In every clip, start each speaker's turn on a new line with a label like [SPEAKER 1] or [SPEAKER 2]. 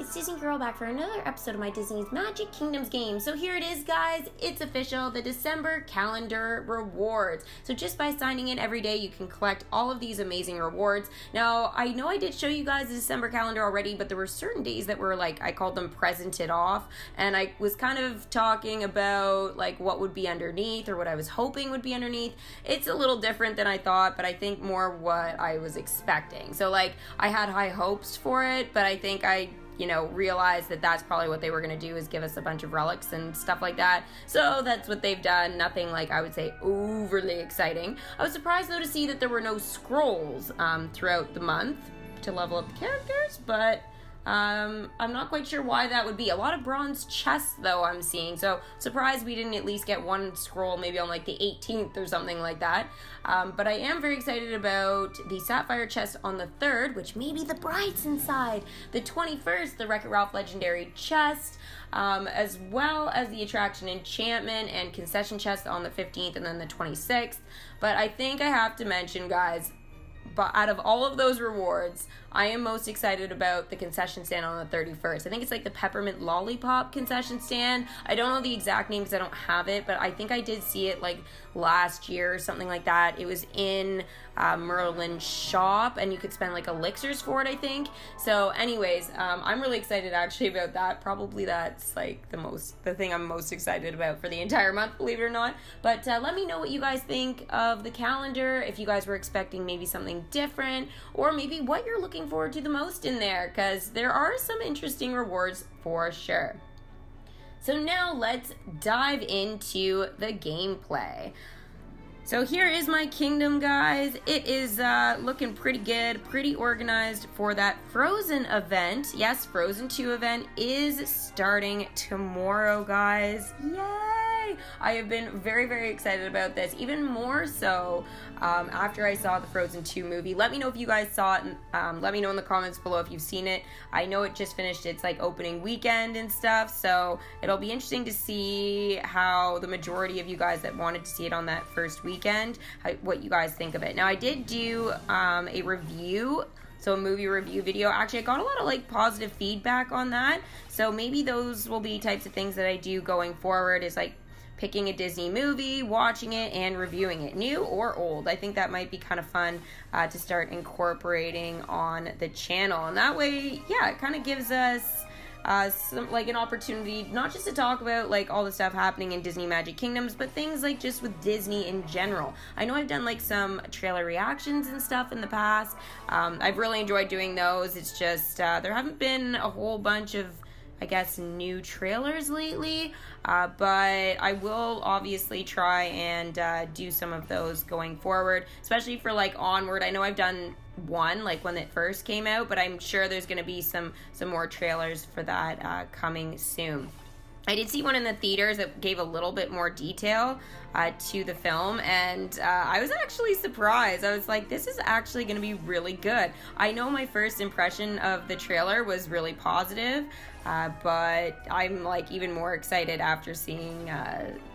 [SPEAKER 1] it's Disney Girl back for another episode of my Disney's Magic Kingdoms game. So here it is, guys. It's official, the December calendar rewards. So just by signing in every day, you can collect all of these amazing rewards. Now, I know I did show you guys the December calendar already, but there were certain days that were like, I called them presented off, and I was kind of talking about like what would be underneath or what I was hoping would be underneath. It's a little different than I thought, but I think more what I was expecting. So like, I had high hopes for it, but I think I realized that that's probably what they were going to do, is give us a bunch of relics and stuff like that. So that's what they've done. Nothing like, I would say, overly exciting. I was surprised though to see that there were no scrolls throughout the month to level up the characters, but I'm not quite sure why that would be. A lot of bronze chests though I'm seeing, so surprised we didn't at least get one scroll maybe on like the 18th or something like that. But I am very excited about the sapphire chest on the 3rd, which may be the brides inside. The 21st, the Wreck-It Ralph legendary chest, as well as the attraction Enchantment and concession chest on the 15th and then the 26th. But I think I have to mention, guys, but out of all of those rewards, I am most excited about the concession stand on the 31st. I think it's like the peppermint lollipop concession stand. I don't know the exact name because I don't have it, but I think I did see it like last year or something like that. It was in Merlin's shop, and you could spend like elixirs for it, I think. So anyways, I'm really excited actually about that. Probably that's like the thing I'm most excited about for the entire month, believe it or not. But let me know what you guys think of the calendar, if you guys were expecting maybe something different, or maybe what you're looking forward to the most in there, because there are some interesting rewards for sure. So now let's dive into the gameplay. So here is my kingdom, guys. It is looking pretty good, pretty organized for that Frozen event. Yes, Frozen 2 event is starting tomorrow, guys. Yay! I have been very, very excited about this, even more so after I saw the Frozen 2 movie. Let me know if you guys saw it, and let me know in the comments below if you've seen it. I know it just finished its like opening weekend and stuff, so it'll be interesting to see how the majority of you guys that wanted to see it on that first weekend, what you guys think of it. Now, I did do a review, so a movie review video. Actually, I got a lot of like positive feedback on that, so maybe those will be types of things that I do going forward, is like picking a Disney movie, watching it, and reviewing it, new or old. I think that might be kind of fun to start incorporating on the channel, and that way, yeah, it kind of gives us some like an opportunity not just to talk about like all the stuff happening in Disney Magic Kingdoms, but things like just with Disney in general. I know I've done like some trailer reactions and stuff in the past. I've really enjoyed doing those. It's just there haven't been a whole bunch of, I guess, new trailers lately, but I will obviously try and do some of those going forward, especially for like Onward. I know I've done one like when it first came out, but I'm sure there's going to be some more trailers for that coming soon. I did see one in the theaters that gave a little bit more detail to the film, and I was actually surprised. I was like, this is actually going to be really good. I know my first impression of the trailer was really positive, but I'm like even more excited after seeing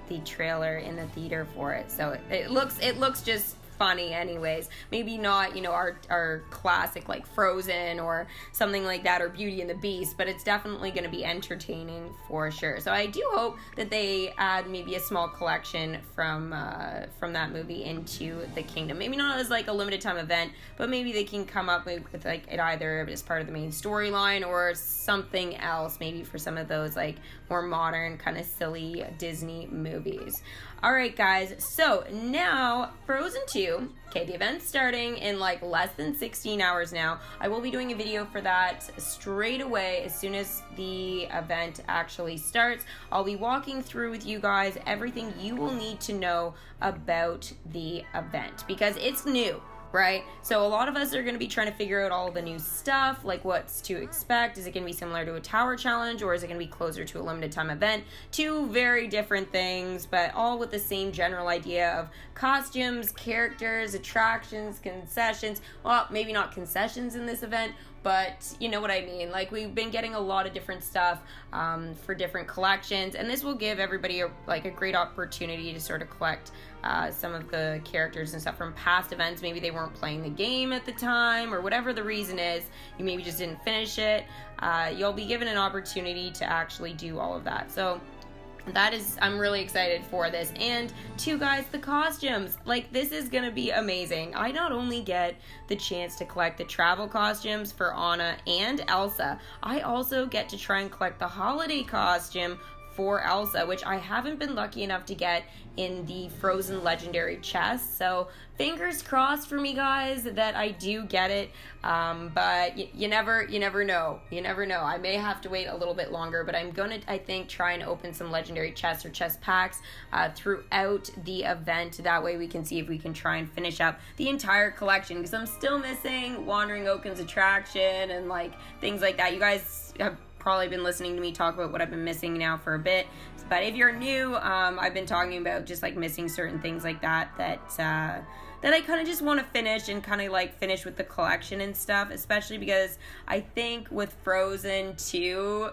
[SPEAKER 1] the trailer in the theater for it. So it looks just funny anyways. Maybe not, our classic like Frozen or something like that, or Beauty and the Beast, but it's definitely going to be entertaining for sure. So I do hope that they add maybe a small collection from that movie into the kingdom. Maybe not as like a limited time event, but maybe they can come up with like it either as part of the main storyline or something else, maybe for some of those like more modern kind of silly Disney movies. All right, guys, so now Frozen 2, okay, the event's starting in like less than 16 hours now. I will be doing a video for that straight away as soon as the event actually starts. I'll be walking through with you guys everything you will need to know about the event, because it's new, right? So a lot of us are going to be trying to figure out all the new stuff, like what's to expect. Is it going to be similar to a tower challenge, or is it going to be closer to a limited time event? Two very different things, but all with the same general idea of costumes, characters, attractions, concessions. Well, maybe not concessions in this event, but you know what I mean. Like, we've been getting a lot of different stuff for different collections, and this will give everybody a great opportunity to sort of collect some of the characters and stuff from past events. Maybe they weren't playing the game at the time, or whatever the reason is, you maybe just didn't finish it. You'll be given an opportunity to actually do all of that. So I'm really excited for this. And two, guys, the costumes, like, this is gonna be amazing. I not only get the chance to collect the travel costumes for Anna and Elsa, I also get to try and collect the holiday costume for Elsa, which I haven't been lucky enough to get in the Frozen Legendary chest. So fingers crossed for me, guys, that I do get it. But you never know. You never know. I may have to wait a little bit longer, but I'm gonna, I think, try and open some legendary chests or chest packs throughout the event. That way we can see if we can try and finish up the entire collection, because I'm still missing Wandering Oaken's attraction and like things like that. You guys have probably been listening to me talk about what I've been missing now for a bit, but if you're new, I've been talking about just like missing certain things like that I kind of just want to finish and kind of like finish with the collection and stuff, especially because I think with Frozen 2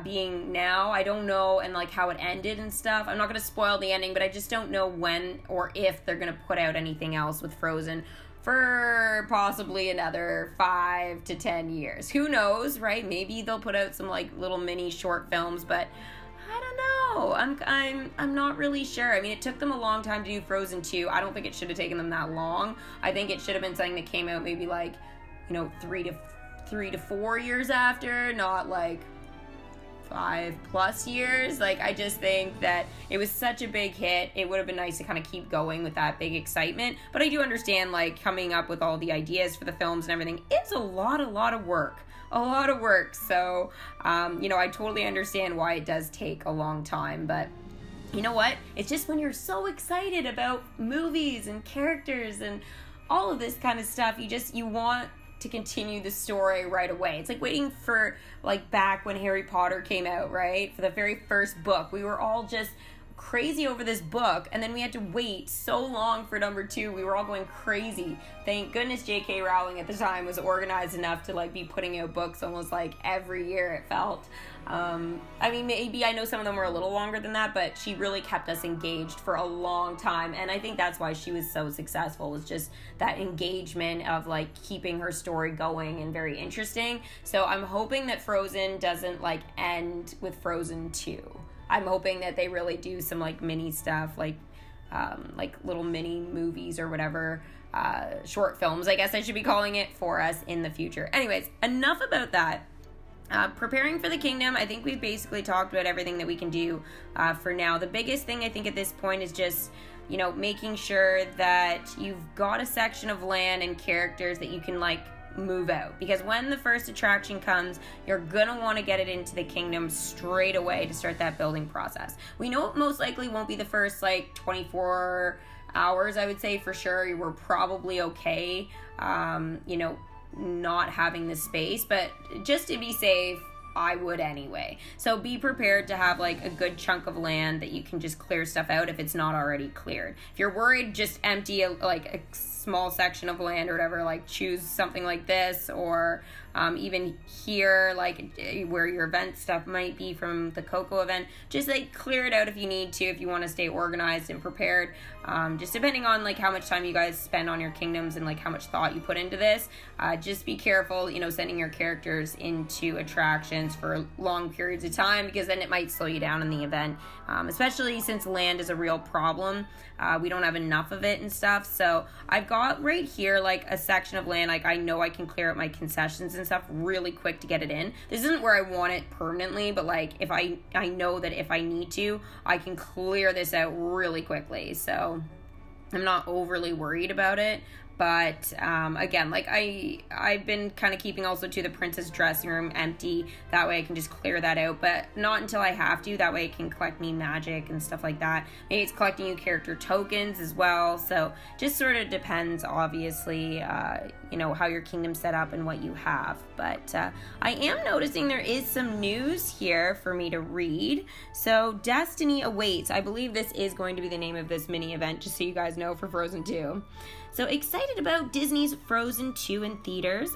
[SPEAKER 1] being now, I don't know, and like how it ended and stuff, I'm not going to spoil the ending, but I just don't know when or if they're going to put out anything else with Frozen for possibly another 5 to 10 years. Who knows, right? Maybe they'll put out some like little mini short films, but I don't know. I'm not really sure. I mean, it took them a long time to do Frozen 2. I don't think it should have taken them that long. I think it should have been something that came out maybe like, 3 to 4 years after, not like 5+ years. Like, I just think that it was such a big hit. It would have been nice to kind of keep going with that big excitement. But I do understand, like, coming up with all the ideas for the films and everything, it's a lot of work. A lot of work. So, I totally understand why it does take a long time. But you know what? It's just when you're so excited about movies and characters and all of this kind of stuff, you want to continue the story right away. It's like waiting for, like, back when Harry Potter came out, right? For the very first book. We were all just crazy over this book, and then we had to wait so long for number 2. We were all going crazy. Thank goodness J.K. Rowling at the time was organized enough to, like, be putting out books almost, like, every year, it felt. I mean, maybe I know some of them were a little longer than that, but she really kept us engaged for a long time, and I think that's why she was so successful, was just that engagement of, like, keeping her story going and very interesting. So I'm hoping that Frozen doesn't, like, end with Frozen 2. I'm hoping that they really do some, like, mini stuff, like little mini movies or whatever, short films, I guess I should be calling it, for us in the future. Anyways, enough about that. Preparing for the kingdom, I think we've basically talked about everything that we can do for now. The biggest thing I think at this point is just, making sure that you've got a section of land and characters that you can, like, move out, because when the first attraction comes, you're gonna want to get it into the kingdom straight away to start that building process. We know it most likely won't be the first, like, 24 hours, I would say for sure. We're probably okay, not having the space, but just to be safe, I would anyway. So be prepared to have, like, a good chunk of land that you can just clear stuff out if it's not already cleared. If you're worried, just empty a small section of land or whatever, like choose something like this, or even here, like where your event stuff might be from the Coco event, just like clear it out if you need to, if you want to stay organized and prepared, just depending on like how much time you guys spend on your kingdoms and like how much thought you put into this. Just be careful, sending your characters into attractions for long periods of time, because then it might slow you down in the event, especially since land is a real problem. We don't have enough of it and stuff. So I've got right here like a section of land, like I know I can clear out my concessions and stuff really quick to get it in. This isn't where I want it permanently, but like if I know that if I need to, I can clear this out really quickly. So I'm not overly worried about it. But again, like I've been kind of keeping also to the princess dressing room empty. That way I can just clear that out, but not until I have to. That way it can collect me magic and stuff like that. Maybe it's collecting you character tokens as well. So just sort of depends, obviously, how your kingdom's set up and what you have. But I am noticing there is some news here for me to read. So Destiny Awaits. I believe this is going to be the name of this mini event, just so you guys know, for Frozen 2. So excited about Disney's Frozen 2 in theaters.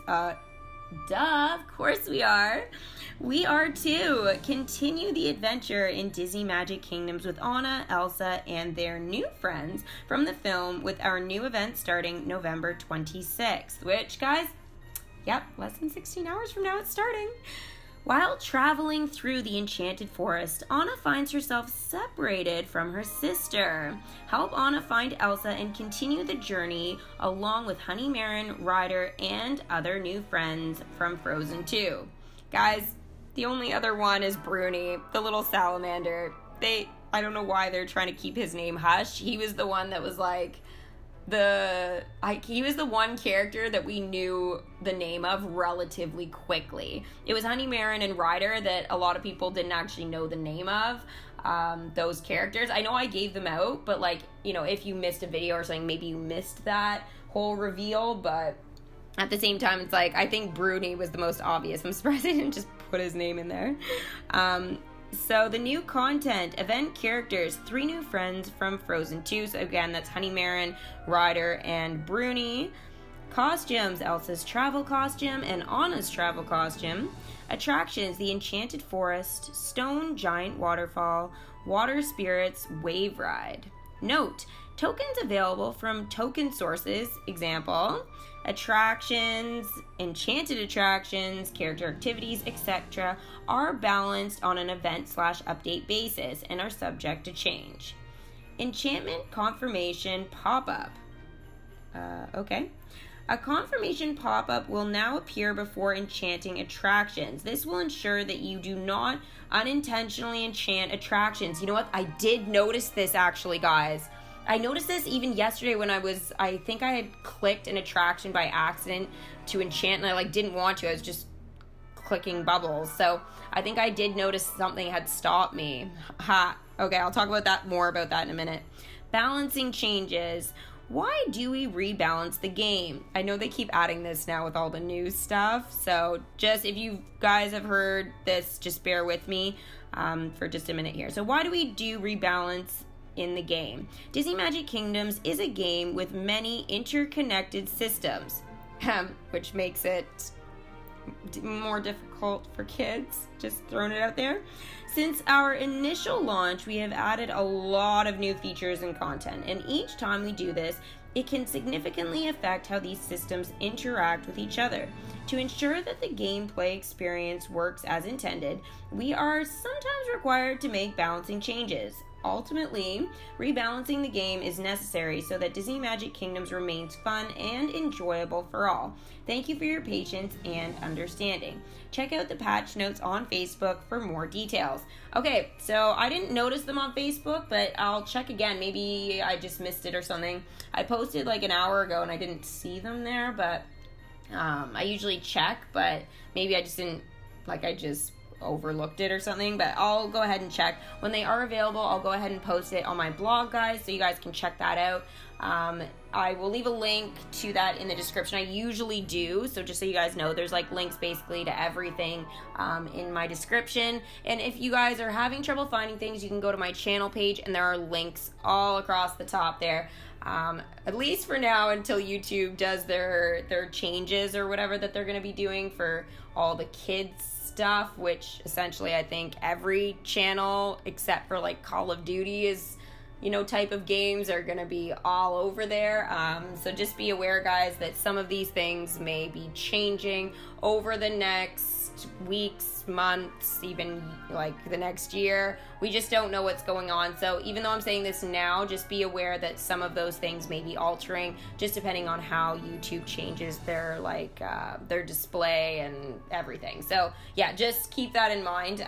[SPEAKER 1] Duh, of course we are. We are too. Continue the adventure in Disney Magic Kingdoms with Anna, Elsa, and their new friends from the film with our new event starting November 26th, which, guys, yep, less than 16 hours from now it's starting. While traveling through the enchanted forest, Anna finds herself separated from her sister. Help Anna find Elsa and continue the journey along with Honey Marin, Ryder, and other new friends from Frozen 2. Guys, the only other one is Bruni, the little salamander. I don't know why they're trying to keep his name hush. He was the one that was like, he was the one character that we knew the name of relatively quickly. It was Honey Marin and Ryder that a lot of people didn't actually know the name of, those characters. I know I gave them out, but like, you know, if you missed a video or something, maybe you missed that whole reveal, but at the same time, it's like, I think Bruni was the most obvious. I'm surprised they didn't just put his name in there. So the new content, event characters, 3 new friends from Frozen 2. So again, that's Honey Marin, Ryder, and Bruni. Costumes, Elsa's travel costume and Anna's travel costume. Attractions, the Enchanted Forest, Stone Giant Waterfall, Water Spirits Wave Ride. Note, tokens available from token sources, example, attractions, enchanted attractions, character activities, etc., are balanced on an event/update basis and are subject to change. Enchantment confirmation pop-up. Okay. A confirmation pop-up will now appear before enchanting attractions. This will ensure that you do not unintentionally enchant attractions. You know what? I did notice this actually, guys. I noticed this even yesterday when I think I had clicked an attraction by accident to enchant, and I didn't want to. I was just clicking bubbles. So I think I did notice something had stopped me. Ha. Okay, I'll talk about more about that in a minute. Balancing changes. Why do we rebalance the game? I know they keep adding this now with all the new stuff. So just if you guys have heard this, just bear with me for just a minute here. So why do we do rebalance in the game? Disney Magic Kingdoms is a game with many interconnected systems, which makes it more difficult for kids. Just throwing it out there. Since our initial launch, we have added a lot of new features and content, and each time we do this, it can significantly affect how these systems interact with each other. To ensure that the gameplay experience works as intended, we are sometimes required to make balancing changes. Ultimately, rebalancing the game is necessary so that Disney Magic Kingdoms remains fun and enjoyable for all. Thank you for your patience and understanding. Check out the patch notes on Facebook for more details. Okay, so I didn't notice them on Facebook, but I'll check again. Maybe I just missed it or something. I posted an hour ago and I didn't see them there, but I usually check, but maybe I just didn't, I just overlooked it or something, but I'll go ahead and check. When they are available, I'll go ahead and post it on my blog, guys, so you guys can check that out. I will leave a link to that in the description. I usually do, so just so you guys know, there's links basically to everything in my description. And if you guys are having trouble finding things, you can go to my channel page and there are links all across the top there. At least for now, until YouTube does their changes or whatever that they're going to be doing for all the kids stuff, which essentially I think every channel except for Call of Duty is, type of games are going to be all over there. So just be aware, guys, that some of these things may be changing over the next weeks, months, even the next year. We just don't know what's going on. So even though I'm saying this now, just be aware that some of those things may be altering just depending on how YouTube changes their their display and everything. So yeah, just keep that in mind.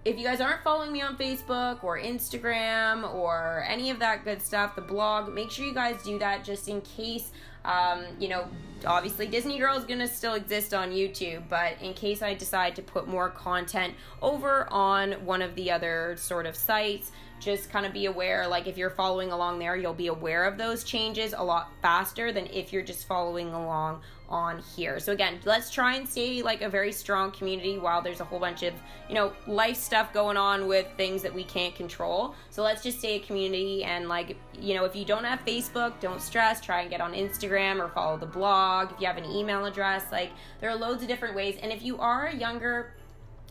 [SPEAKER 1] If you guys aren't following me on Facebook or Instagram or any of that good stuff, the blog, make sure you guys do that just in case, obviously Disney Girl is going to still exist on YouTube, but in case I decide to put more content over on one of the other sort of sites, just kind of be aware, like if you're following along there, you'll be aware of those changes a lot faster than if you're just following along on here. So again, let's try and stay like a very strong community while there's a whole bunch of, you know, life stuff going on with things that we can't control. So let's just stay a community, and like, you know, if you don't have Facebook, don't stress, try and get on Instagram or follow the blog. If you have an email address, like there are loads of different ways. And if you are a younger,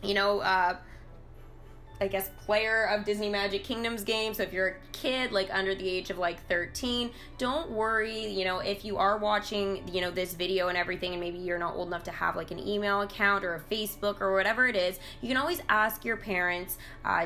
[SPEAKER 1] you know, I guess, player of Disney Magic Kingdoms games. So if you're a kid, like under the age of like 13, don't worry, you know, if you are watching, you know, this video and everything, and maybe you're not old enough to have like an email account or a Facebook or whatever it is, you can always ask your parents,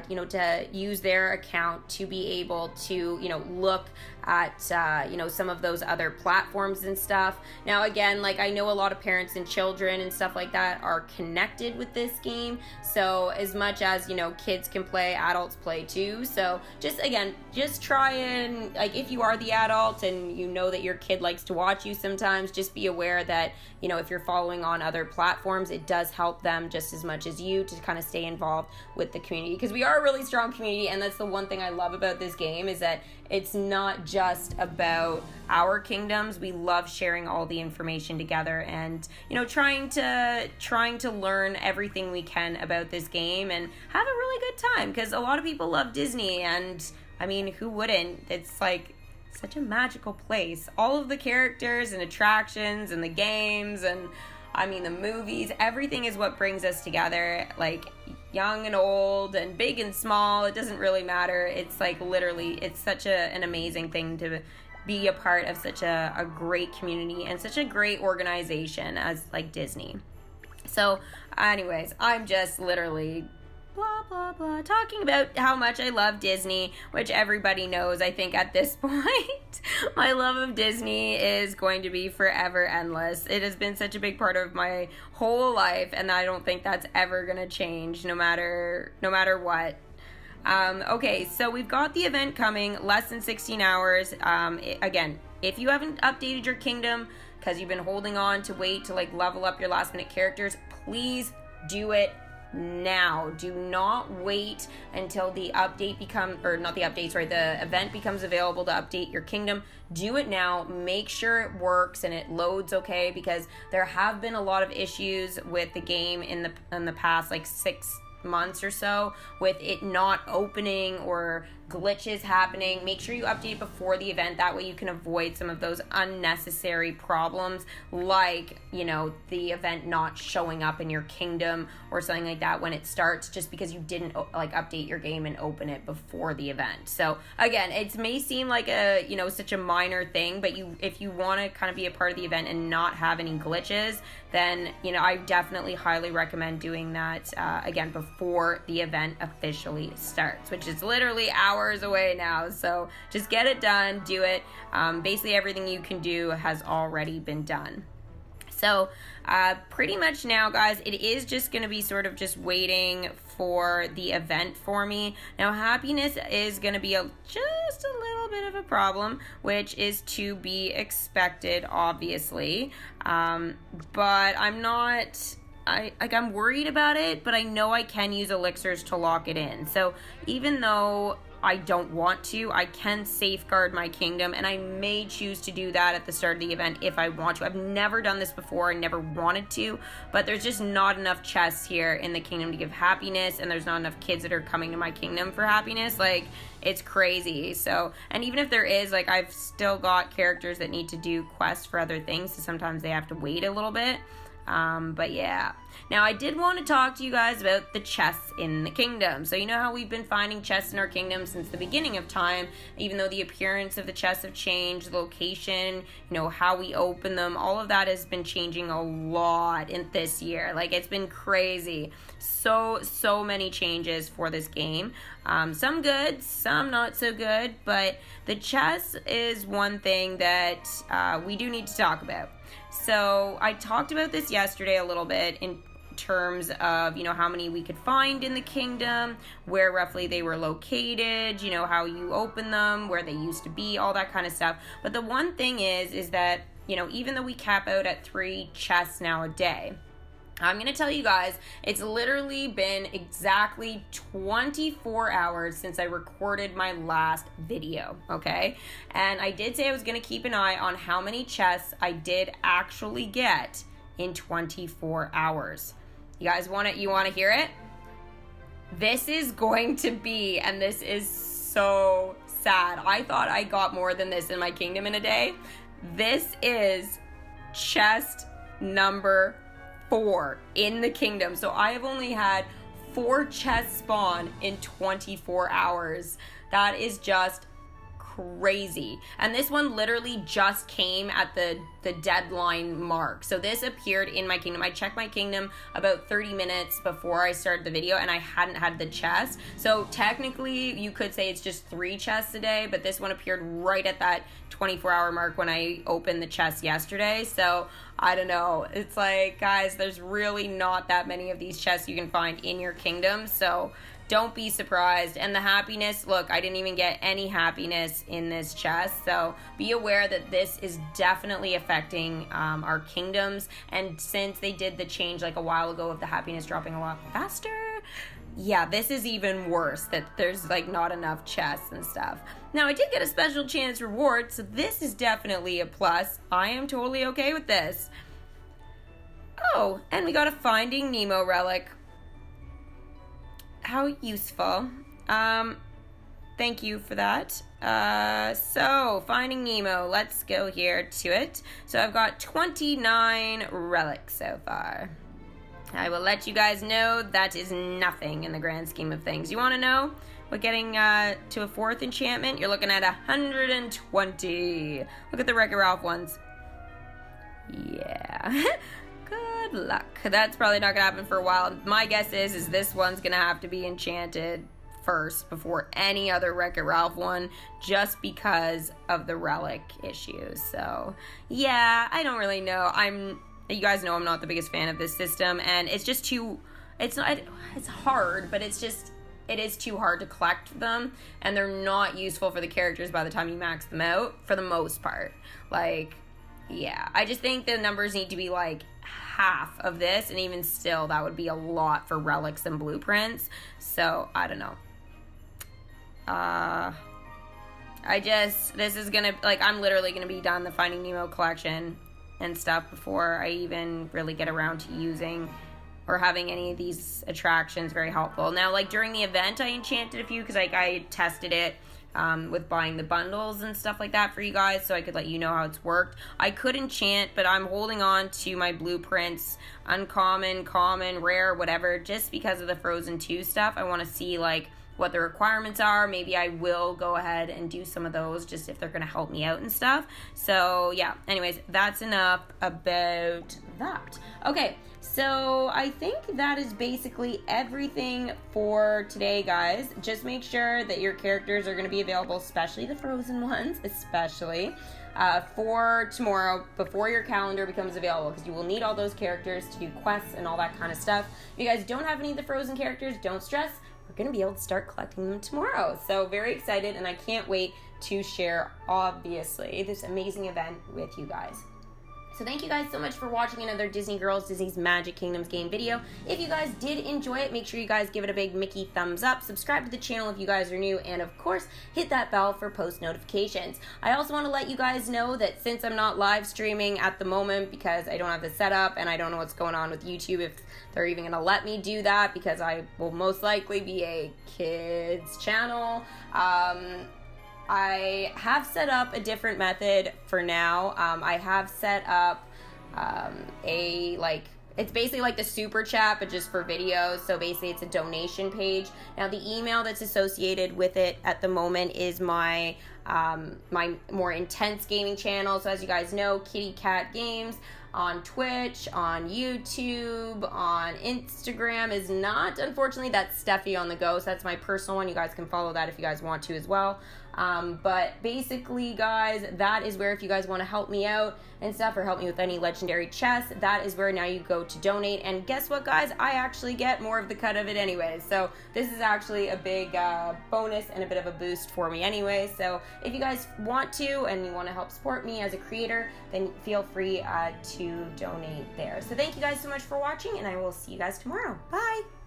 [SPEAKER 1] you know, to use their account to be able to, you know, look at, you know, some of those other platforms and stuff. Now, again, like I know a lot of parents and children and stuff like that are connected with this game. So as much as, you know, kids can play, adults play too. So just, again, just try and, like, if you are the adult and you know that your kid likes to watch you sometimes, just be aware that, you know, if you're following on other platforms, it does help them just as much as you to kind of stay involved with the community, because we are a really strong community. And that's the one thing I love about this game, is that it's not just about our kingdoms. We love sharing all the information together and, you know, trying to learn everything we can about this game and have a really good time, because a lot of people love Disney, and I mean, who wouldn't? It's like such a magical place. All of the characters and attractions and the games and, I mean, the movies, everything is what brings us together, like young and old and big and small. It doesn't really matter. It's like literally, it's such an amazing thing to be a part of such a great community and such a great organization as like Disney. So anyways, I'm just literally blah blah blah talking about how much I love Disney, which everybody knows, I think, at this point. My love of Disney is going to be forever endless. It has been such a big part of my whole life, and I don't think that's ever gonna change, no matter what. Okay, so we've got the event coming, less than 16 hours. Again, if you haven't updated your kingdom because you've been holding on to wait to like level up your last minute characters, please do it now. Do not wait until the update the event becomes available to update your kingdom. Do it now. Make sure it works and it loads okay, because there have been a lot of issues with the game in the past like 6 months or so with it not opening or glitches happening. Make sure you update before the event. That way you can avoid some of those unnecessary problems, like, you know, the event not showing up in your kingdom or something like that when it starts, just because you didn't like update your game and open it before the event. So again, it may seem like a, you know, such a minor thing, but if you want to kind of be a part of the event and not have any glitches, then, you know, I definitely highly recommend doing that again before the event officially starts, which is literally hours away now. So just get it done, do it. Basically everything you can do has already been done. So pretty much now, guys, it is just going to be sort of just waiting for the event for me. Now, happiness is going to be just a little bit of a problem, which is to be expected, obviously. But I'm not... I'm worried about it, but I know I can use elixirs to lock it in. So even though I don't want to, I can safeguard my kingdom, and I may choose to do that at the start of the event if I want to. I've never done this before. I never wanted to, but there's just not enough chests here in the kingdom to give happiness, and there's not enough kids that are coming to my kingdom for happiness. Like, it's crazy. So, and even if there is, like, I've still got characters that need to do quests for other things, so sometimes they have to wait a little bit. But yeah. Now, I did want to talk to you guys about the chests in the kingdom. So you know how we've been finding chests in our kingdom since the beginning of time, even though the appearance of the chests have changed, the location, you know, how we open them, all of that has been changing a lot in this year. Like, it's been crazy. So many changes for this game. Some good, some not so good, but the chest is one thing that we do need to talk about. So I talked about this yesterday a little bit in terms of, you know, how many we could find in the kingdom, where roughly they were located, you know, how you open them, where they used to be, all that kind of stuff. But the one thing is that, you know, even though we cap out at 3 chests now a day, I'm going to tell you guys, it's literally been exactly 24 hours since I recorded my last video, okay? And I did say I was going to keep an eye on how many chests I did actually get in 24 hours. You guys want it? You want to hear it? This is going to be, and this is so sad. I thought I got more than this in my kingdom in a day. This is chest number 4 in the kingdom. So I have only had 4 chests spawn in 24 hours. That is just crazy. And this one literally just came at the deadline mark. So this appeared in my kingdom. I checked my kingdom about 30 minutes before I started the video, and I hadn't had the chest. So technically you could say it's just 3 chests a day, but this one appeared right at that 24-hour mark when I opened the chest yesterday. So I don't know. It's like, guys, there's really not that many of these chests you can find in your kingdom. So don't be surprised. And the happiness, look, I didn't even get any happiness in this chest. So be aware that this is definitely affecting our kingdoms. And since they did the change like a while ago of the happiness dropping a lot faster, yeah, this is even worse, that there's like not enough chests and stuff. Now, I did get a special chance reward, so this is definitely a plus. I am totally okay with this. Oh, and we got a Finding Nemo relic. How useful. Thank you for that. So, Finding Nemo, let's go here to it. So, I've got 29 relics so far. I will let you guys know that is nothing in the grand scheme of things. You want to know what getting to a 4th enchantment? You're looking at 120. Look at the Wreck-It Ralph ones. Yeah. Good luck. That's probably not going to happen for a while. My guess is this one's going to have to be enchanted first before any other Wreck-It Ralph one, just because of the relic issues. So, yeah, I don't really know. You guys know I'm not the biggest fan of this system, and it's just too, it's hard, but it is too hard to collect them, and they're not useful for the characters by the time you max them out, for the most part. Like, yeah, I just think the numbers need to be like half of this, and even still, that would be a lot for relics and blueprints. So, I don't know. This is gonna, like, I'm literally gonna be done the Finding Nemo collection and stuff before I even really get around to using or having any of these attractions very helpful. Now, like, during the event, I enchanted a few because, like, I tested it with buying the bundles and stuff like that for you guys, so I could let you know how it's worked. I could enchant, but I'm holding on to my blueprints, uncommon, common, rare, whatever, just because of the Frozen 2 stuff. I want to see, like, what the requirements are. Maybe I will go ahead and do some of those just if they're going to help me out and stuff. So, yeah. Anyways, that's enough about that. Okay, so I think that is basically everything for today, guys. Just make sure that your characters are going to be available, especially the Frozen ones, especially for tomorrow before your calendar becomes available, because you will need all those characters to do quests and all that kind of stuff. If you guys don't have any of the Frozen characters, don't stress. We're going to be able to start collecting them tomorrow. So very excited, and I can't wait to share, obviously, this amazing event with you guys. So thank you guys so much for watching another Disney Girls Disney's Magic Kingdoms game video. If you guys did enjoy it, make sure you guys give it a big Mickey thumbs up, subscribe to the channel if you guys are new, and of course, hit that bell for post notifications. I also want to let you guys know that since I'm not live streaming at the moment because I don't have the setup and I don't know what's going on with YouTube, if they're even going to let me do that, because I will most likely be a kids channel. I have set up a different method for now. I have set up it's basically like the super chat, but just for videos. So basically it's a donation page. Now the email that's associated with it at the moment is my my more intense gaming channel. So as you guys know, Kitty Cat Games on Twitch, on YouTube, on Instagram is not, unfortunately, that's Steffi on the Go. So that's my personal one. You guys can follow that if you guys want to as well. But basically, guys, that is where if you guys want to help me out and stuff, or help me with any legendary chests, that is where now you go to donate. And guess what, guys? I actually get more of the cut of it anyways. So this is actually a big bonus and a bit of a boost for me anyway. So if you guys want to and you want to help support me as a creator, then feel free to donate there. So thank you guys so much for watching, and I will see you guys tomorrow. Bye!